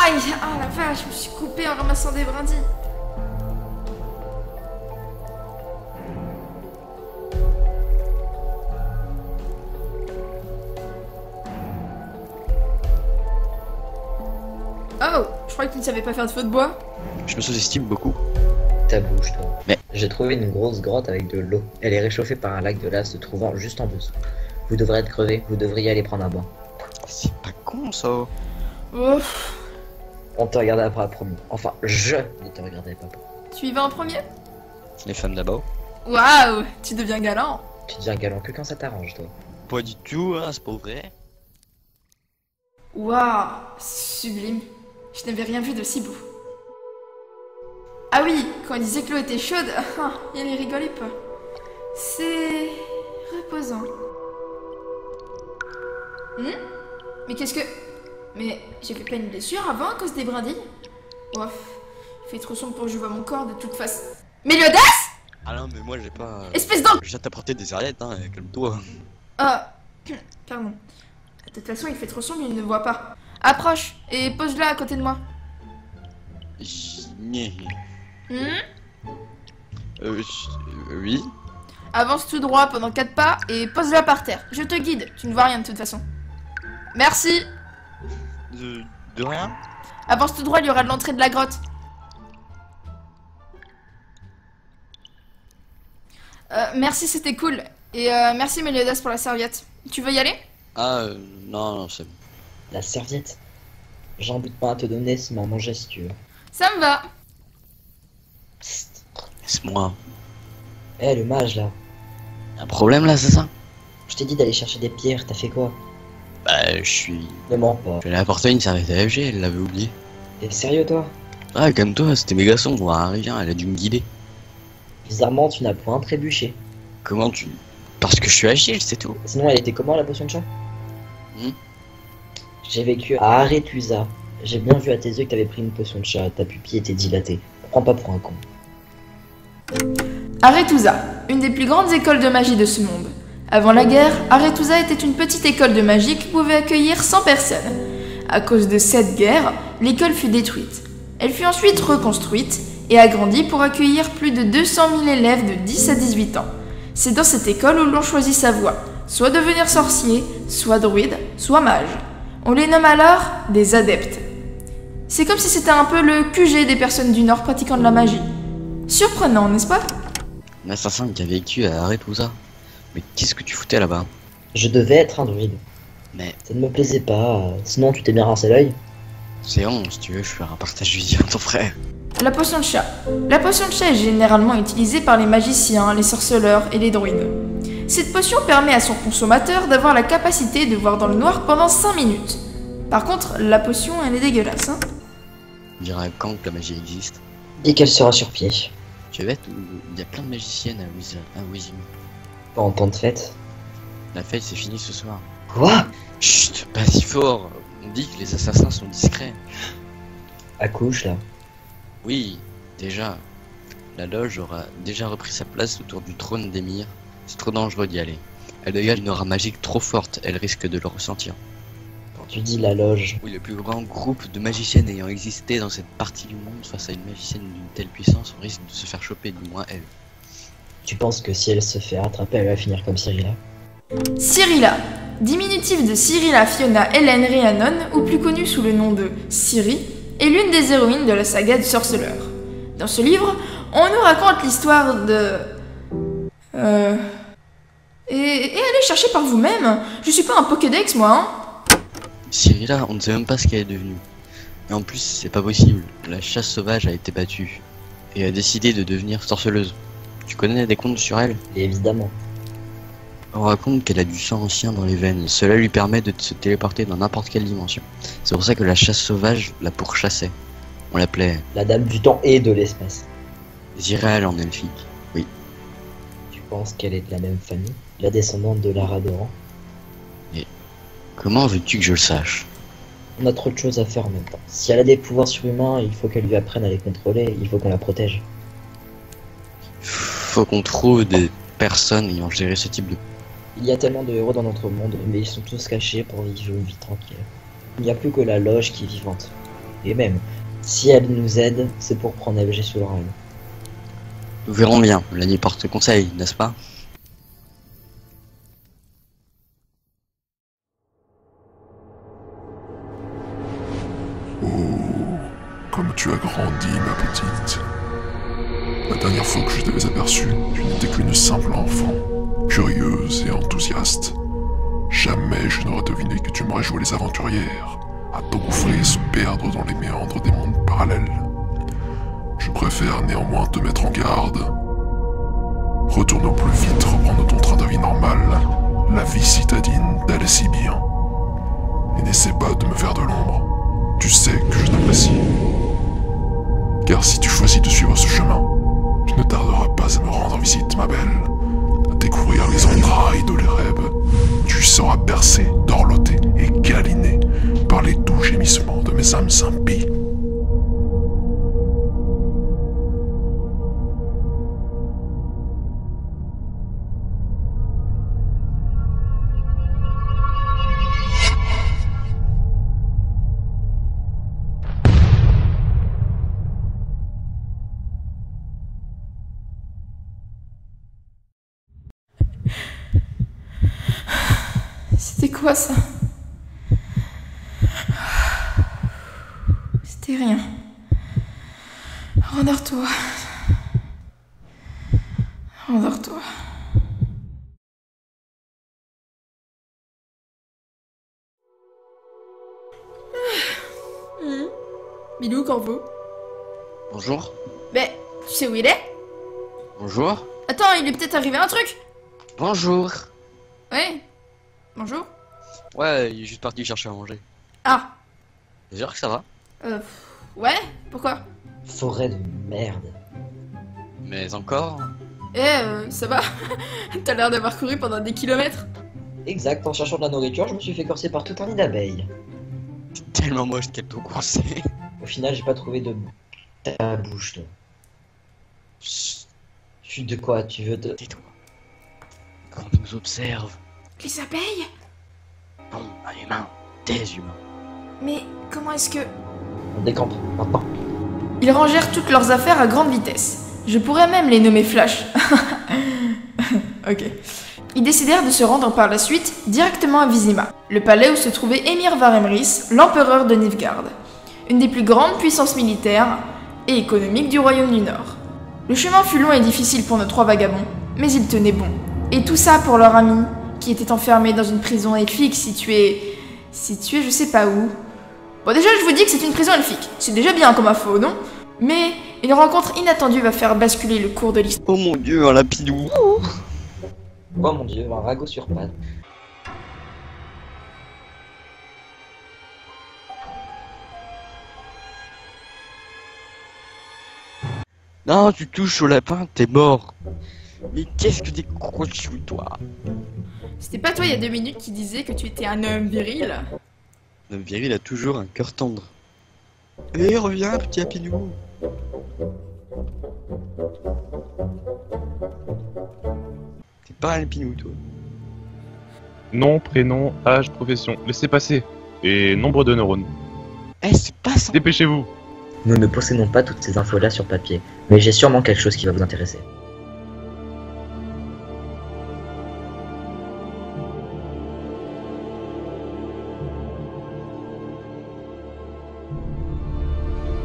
Aïe! Ah la vache, je me suis coupée en ramassant des brindilles. Oh, je croyais que tu ne savais pas faire de feu de bois. Je me sous-estime beaucoup. Ta bouche, toi. Mais- J'ai trouvé une grosse grotte avec de l'eau. Elle est réchauffée par un lac de lave se trouvant juste en dessous. Vous devrez être crevé, vous devriez aller prendre un bain. C'est pas con ça. Ouf. On te regardera pas promis. Enfin, je ne te regarderai pas. Tu y vas en premier? Les femmes d'abord. Waouh, tu deviens galant. Tu deviens galant que quand ça t'arrange, toi. Pas du tout, hein, c'est pas vrai. Waouh, sublime. Je n'avais rien vu de si beau. Ah oui, quand il disait que l'eau était chaude, il y rigolait pas. C'est reposant. Mais qu'est-ce que... Mais j'ai fait pas une blessure avant à cause des brindilles? Ouf, il fait trop sombre pour que je vois mon corps de toute façon. Méliodas! Ah non, mais moi j'ai pas. Espèce d'en... Je viens t'apporter des serviettes, hein, calme-toi. Ah, pardon. De toute façon, il fait trop sombre, il ne voit pas. Approche et pose-la à côté de moi. Oui. Avance tout droit pendant 4 pas et pose-la par terre. Je te guide, tu ne vois rien de toute façon. Merci. De rien. Avance tout droit, il y aura de l'entrée de la grotte. Merci, c'était cool. Et merci Méliodas pour la serviette. Tu veux y aller? Ah, non, non, c'est bon. La serviette. J'en doute pas à te donner si m'en mangeais si tu veux. Ça me va. Psst. Laisse-moi. Eh, le mage, là. Y'a un problème là, c'est ça? Je t'ai dit d'aller chercher des pierres, t'as fait quoi? Bah, je suis. Ne mens pas. Je lui ai apporté une serviette à FG, elle l'avait oublié. T'es sérieux, toi? Ah, comme toi, c'était méga sombre, voir un rivière, elle a dû me guider. Bizarrement, tu n'as point trébuché. Comment tu. Parce que je suis agile, c'est tout. Sinon, elle était comment, la potion de chat? Hmm. J'ai vécu à Aretusa. J'ai bien vu à tes yeux que t'avais pris une potion de chat, ta pupille était dilatée. Prends pas pour un con. Aretusa, une des plus grandes écoles de magie de ce monde. Avant la guerre, Aretusa était une petite école de magie qui pouvait accueillir 100 personnes. À cause de cette guerre, l'école fut détruite. Elle fut ensuite reconstruite et agrandie pour accueillir plus de 200 000 élèves de 10 à 18 ans. C'est dans cette école où l'on choisit sa voie, soit devenir sorcier, soit druide, soit mage. On les nomme alors des adeptes. C'est comme si c'était un peu le QG des personnes du Nord pratiquant de la magie. Surprenant, n'est-ce pas? Un assassin qui a vécu à Aretusa. Mais qu'est-ce que tu foutais là-bas? Je devais être un druide. Mais Ça ne me plaisait pas, sinon tu t'es bien rincé l'œil. c'est bon, si tu veux, je ferai un partage vidéo à ton frère. La potion de chat. La potion de chat est généralement utilisée par les magiciens, les sorceleurs et les druides. Cette potion permet à son consommateur d'avoir la capacité de voir dans le noir pendant 5 minutes. Par contre, la potion, elle est dégueulasse, hein. On dirait quand que la magie existe. Dès qu'elle sera sur pied. Tu es bête ou il y a plein de magiciennes à Wizim. Pas en temps de fête. La fête c'est fini ce soir. Quoi? Chut, pas si fort. On dit que les assassins sont discrets. Accouche là. Oui, déjà. La loge aura déjà repris sa place autour du trône d'Emir. C'est trop dangereux d'y aller. Elle dégage une aura magique trop forte, elle risque de le ressentir. Quand tu dis la loge, Oui, le plus grand groupe de magiciennes ayant existé dans cette partie du monde face à une magicienne d'une telle puissance, on risque de se faire choper, du moins elle. tu penses que si elle se fait rattraper, elle va finir comme Cyrilla? Cyrilla, diminutif de Cyrilla Fiona Hélène Rhiannon, ou plus connue sous le nom de Ciri, est l'une des héroïnes de la saga du sorceleur. Dans ce livre, on nous raconte l'histoire de... Et allez chercher par vous-même. Je suis pas un Pokédex, moi, hein. Cyrilla, on ne sait même pas ce qu'elle est devenue. Et en plus, c'est pas possible. La chasse sauvage a été battue. Et a décidé de devenir sorceleuse. Tu connais des contes sur elle? Et évidemment. On raconte qu'elle a du sang ancien dans les veines. Cela lui permet de se téléporter dans n'importe quelle dimension. C'est pour ça que la chasse sauvage la pourchassait. On l'appelait La dame du temps et de l'espace. Ziral en elfique. Oui. Tu penses qu'elle est de la même famille? La descendante de Lara Doran? Comment veux-tu que je le sache? On a trop de choses à faire en même temps. Si elle a des pouvoirs surhumains, il faut qu'elle lui apprenne à les contrôler, il faut qu'on la protège. Faut qu'on trouve des personnes ayant géré ce type de... Il y a tellement de héros dans notre monde, mais ils sont tous cachés pour vivre une vie tranquille. Il n'y a plus que la loge qui est vivante. Et même, si elle nous aide, c'est pour prendre LG sous leur aile. Nous verrons bien, l'année porte conseil, n'est-ce pas? Oh, comme tu as grandi, ma petite. La dernière fois que je t'avais aperçue, tu n'étais qu'une simple enfant, curieuse et enthousiaste. Jamais je n'aurais deviné que tu m'aurais joué les aventurières, à t'engouffrer et se perdre dans les méandres des mondes parallèles. Je préfère néanmoins te mettre en garde. Retourne au plus vite reprendre ton train de vie normal, la vie citadine d'aller si bien. Et n'essaie pas de me faire de l'ombre, tu sais que je t'apprécie. Car si tu choisis de suivre ce chemin, tu ne tarderas pas à me rendre visite, ma belle, à découvrir les entrailles de l'Ereb. Tu seras bercé, dorloté et câliné par les doux gémissements de mes âmes impies. C'était quoi ça? C'était rien. Rendors-toi. Rendors-toi. Bilou, Corbeau. Bonjour. Mais, tu sais où il est? Bonjour. Attends, il est peut-être arrivé un truc. Bonjour. Ouais. Bonjour. Ouais, il est juste parti chercher à manger. Ah. J'espère que ça va. Ouais, pourquoi? Forêt de merde. Mais encore? Ça va? T'as l'air d'avoir couru pendant des kilomètres. Exact, en cherchant de la nourriture, je me suis fait corser par tout un nid d'abeilles. Tellement moche qu'elle peut coincer. Au final, j'ai pas trouvé de... Ta bouche, toi. Chut, De quoi tu veux te... tais-toi. Quand on nous observe. Les abeilles? Non, un humain. Des humains. Mais comment est-ce que... On décampe, maintenant. Ils rangèrent toutes leurs affaires à grande vitesse. Je pourrais même les nommer Flash. Ok. Ils décidèrent de se rendre par la suite directement à Vizima, le palais où se trouvait Émir Varemris, l'empereur de Nilfgaard, une des plus grandes puissances militaires et économiques du royaume du Nord. Le chemin fut long et difficile pour nos trois vagabonds, mais ils tenaient bon. Et tout ça pour leur ami, qui était enfermé dans une prison elfique située je sais pas où. Bon, déjà je vous dis que c'est une prison elfique, c'est déjà bien comme info, non? Mais une rencontre inattendue va faire basculer le cours de l'histoire. Oh mon dieu, un lapidou. Oh mon dieu, un ragot sur pattes. Non, tu touches au lapin, t'es mort. Mais qu'est-ce que t'es crochu, toi? C'était pas toi il y a 2 minutes qui disais que tu étais un homme viril? L'homme viril a toujours un cœur tendre. Allez, reviens, petit lapidou. T'es pas un lapinou, toi. Nom, prénom, âge, profession. Laissez passer. Et nombre de neurones. Eh, c'est pas ça. Dépêchez-vous. Nous ne possédons pas toutes ces infos-là sur papier, mais j'ai sûrement quelque chose qui va vous intéresser.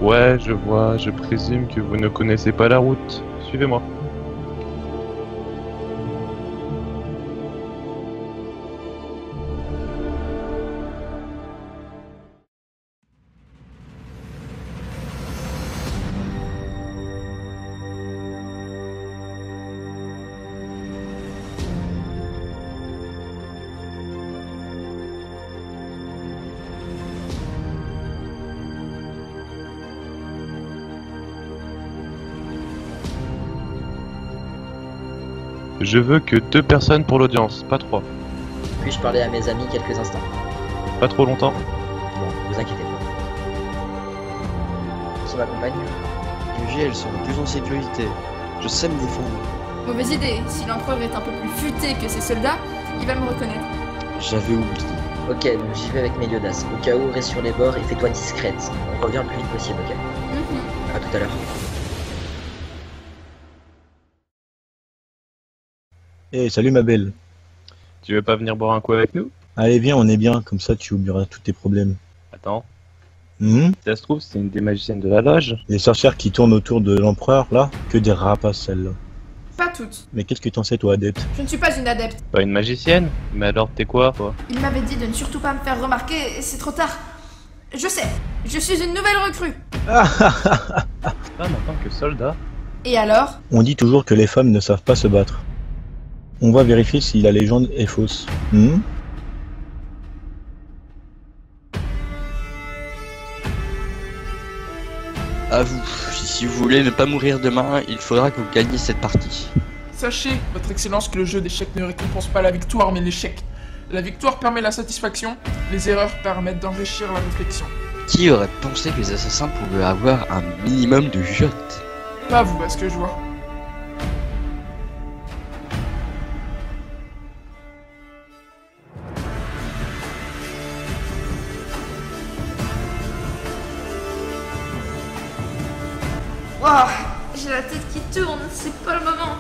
Ouais, je vois, je présume que vous ne connaissez pas la route. Suivez-moi. Je veux que 2 personnes pour l'audience, pas 3. Puis-je parler à mes amis quelques instants? Pas trop longtemps. Bon, vous inquiétez pas. Qui m'accompagne? Les elles sont plus en sécurité. Je sais me défendre. Mauvaise idée, si l'empereur est un peu plus futé que ses soldats, il va me reconnaître. J'avais oublié. Ok, donc j'y vais avec Méliodas. Au cas où, reste sur les bords et fais-toi discrète. On revient le plus vite possible, ok? À tout à l'heure. Eh, salut ma belle. Tu veux pas venir boire un coup avec nous? Allez, viens, on est bien, comme ça tu oublieras tous tes problèmes. Attends, Hmm. si ça se trouve, c'est une des magiciennes de la loge. Les sorcières qui tournent autour de l'empereur, là, que des rapaces celles-là. Pas toutes. Mais qu'est-ce que t'en sais, toi, adepte? Je ne suis pas une adepte. Pas une magicienne? Mais alors t'es quoi, toi? Il m'avait dit de ne surtout pas me faire remarquer, et c'est trop tard. Je sais, je suis une nouvelle recrue. Femme en tant que soldat? Et alors? On dit toujours que les femmes ne savent pas se battre. On va vérifier si la légende est fausse. Hmm. À vous. Si vous voulez ne pas mourir demain, il faudra que vous gagniez cette partie. Sachez, votre excellence, que le jeu d'échecs ne récompense pas la victoire mais l'échec. La victoire permet la satisfaction, les erreurs permettent d'enrichir la réflexion. Qui aurait pensé que les assassins pouvaient avoir un minimum de jotte? Pas vous, à ce que je vois. Waouh, j'ai la tête qui tourne, c'est pas le moment.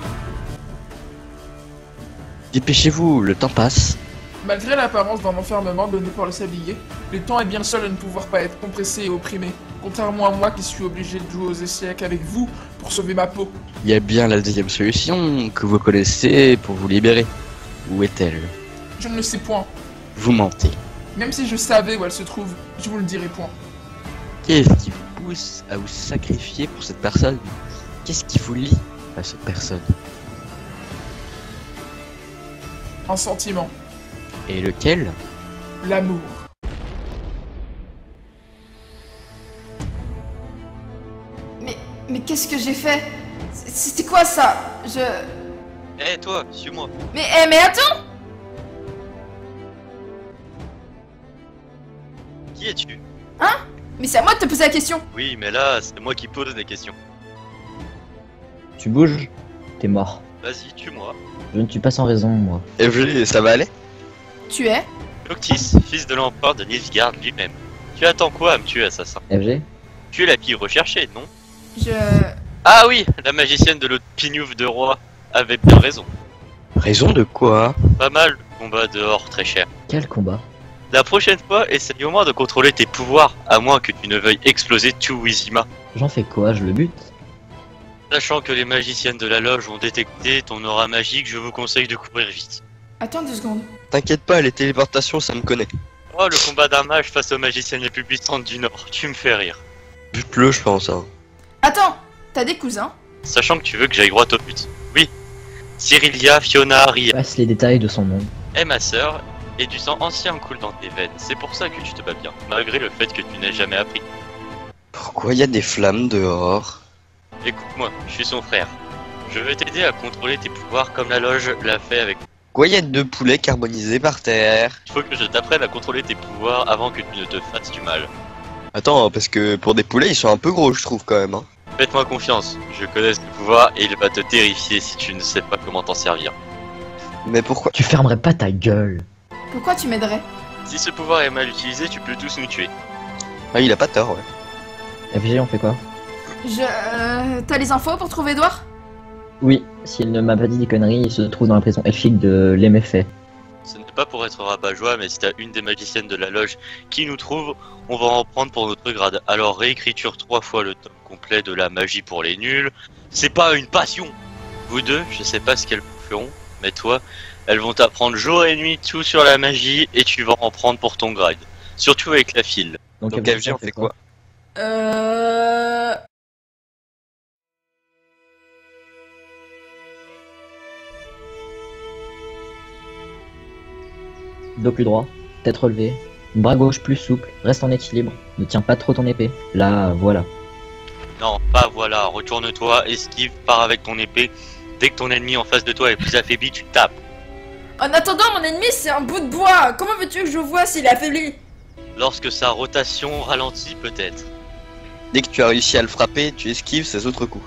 Dépêchez-vous, le temps passe. Malgré l'apparence d'un enfermement donné par le sablier, le temps est bien le seul à ne pouvoir pas être compressé et opprimé, contrairement à moi qui suis obligé de jouer aux échecs avec vous pour sauver ma peau. Il y a bien la deuxième solution que vous connaissez pour vous libérer. Où est-elle? Je ne le sais point. Vous mentez. Même si je savais où elle se trouve, je vous le dirai point. Qu'est-ce qui vous pousse à vous sacrifier pour cette personne? Qu'est-ce qui vous lie à cette personne? Un sentiment, Et lequel? l'amour. Mais qu'est-ce que j'ai fait? C'était quoi ça? Eh toi, suis-moi. Mais attends! Qui es-tu? Mais c'est à moi de te poser la question. Oui, mais là, c'est moi qui pose des questions. Tu bouges, t'es mort. Vas-y, tue-moi. Je ne tue pas sans raison, moi. FG, ça va aller? Tu es? Noctis, fils de l'empereur de Nilfgaard lui-même. Tu attends quoi à me tuer, assassin? FG? Tu es la fille recherchée, non? Ah oui, la magicienne de l'autre pignouf de roi avait bien raison. Raison de quoi? Pas mal de combats dehors, très cher. Quel combat? La prochaine fois, essaye au moins de contrôler tes pouvoirs, à moins que tu ne veuilles exploser tout Wizima. J'en fais quoi? Je le bute? Sachant que les magiciennes de la loge ont détecté ton aura magique, je vous conseille de courir vite. Attends 2 secondes. T'inquiète pas, les téléportations, ça me connaît. Oh, le combat d'un mage face aux magiciennes les plus puissantes du Nord, tu me fais rire. Bute-le, je pense. Hein. Attends, t'as des cousins? Sachant que tu veux que j'aille droit au but. Oui. Cyrilia, Fiona, Ria Passe les détails de son nom. est ma sœur, et du sang ancien coule dans tes veines. C'est pour ça que tu te bats bien, malgré le fait que tu n'aies jamais appris. Pourquoi y a des flammes dehors? Écoute-moi, je suis son frère. Je veux t'aider à contrôler tes pouvoirs comme la loge l'a fait avec... Pourquoi y a 2 poulets carbonisés par terre? Il faut que je t'apprenne à contrôler tes pouvoirs avant que tu ne te fasses du mal. Attends, parce que pour des poulets, ils sont un peu gros, je trouve, quand même. Hein. Faites-moi confiance, je connais ce pouvoir et il va te terrifier si tu ne sais pas comment t'en servir. Mais pourquoi? Tu fermerais pas ta gueule. Pourquoi tu m'aiderais? Si ce pouvoir est mal utilisé, tu peux tous nous tuer. Ah, il a pas tort, ouais. FG, on fait quoi? T'as les infos pour trouver Edouard? Oui, s'il ne m'a pas dit des conneries, il se trouve dans la prison elfique de l'Emeffet. Ce n'est pas pour être rabat-joie, mais si t'as une des magiciennes de la loge qui nous trouve, on va en prendre pour notre grade. Alors réécriture 3 fois le tome complet de la magie pour les nuls. C'est pas une passion. Vous deux, je sais pas ce qu'elles vous feront, mais toi, elles vont t'apprendre jour et nuit tout sur la magie et tu vas en prendre pour ton grade. Surtout avec la file. Donc FG, on fait quoi? Dos plus droit, tête relevée, bras gauche plus souple, reste en équilibre, ne tiens pas trop ton épée. Là, voilà. Non, pas voilà, retourne-toi, esquive, pars avec ton épée. Dès que ton ennemi en face de toi est plus affaibli, tu tapes. En attendant, mon ennemi, c'est un bout de bois. Comment veux-tu que je vois s'il est affaibli? Lorsque sa rotation ralentit, peut-être. Dès que tu as réussi à le frapper, tu esquives ses autres coups.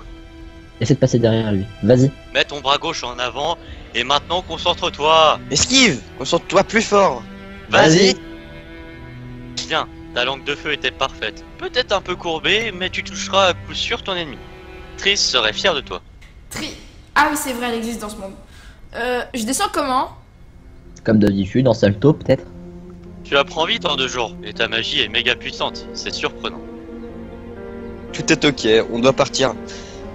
Essaie de passer derrière lui. Vas-y. Mets ton bras gauche en avant, et maintenant concentre-toi. Esquive! Concentre-toi plus fort! Vas-y. Tiens, ta langue de feu était parfaite. Peut-être un peu courbée, mais tu toucheras à coup sûr ton ennemi. Triss serait fier de toi. Ah oui, c'est vrai, elle existe dans ce monde. Je descends comment? Comme d'habitude, en salto peut-être. Tu apprends vite en 2 jours, et ta magie est méga puissante, c'est surprenant. Tout est ok, on doit partir.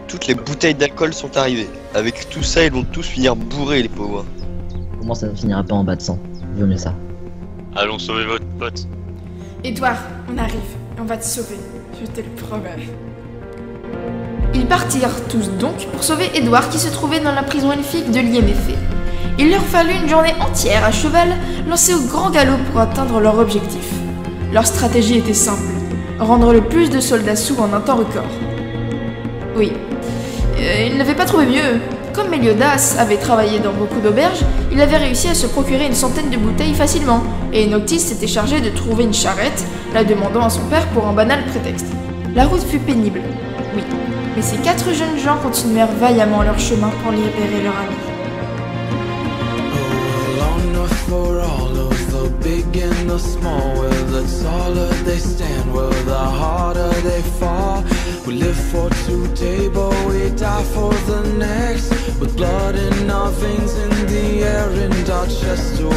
Toutes les bouteilles d'alcool sont arrivées. Avec tout ça, ils vont tous finir bourrés, les pauvres. Comment ça ne finira pas en bas de sang? Vaut mieux ça. Allons sauver votre pote. Édouard, on arrive. On va te sauver. Je te le promets. Ils partirent tous donc pour sauver Édouard qui se trouvait dans la prison elfique de l'IMF. Il leur fallut une journée entière à cheval, lancée au grand galop pour atteindre leur objectif. Leur stratégie était simple, rendre le plus de soldats sous en un temps record. Oui, ils n'avaient pas trouvé mieux. Comme Meliodas avait travaillé dans beaucoup d'auberges, il avait réussi à se procurer une centaine de bouteilles facilement, et Noctis s'était chargé de trouver une charrette, la demandant à son père pour un banal prétexte. La route fut pénible, oui, mais ces 4 jeunes gens continuèrent vaillamment leur chemin pour libérer leur ami. For all of the big and the small, where the taller they stand, where the harder they fall. We live for today, but we die for the next. With blood in our veins, in the air, and our chest to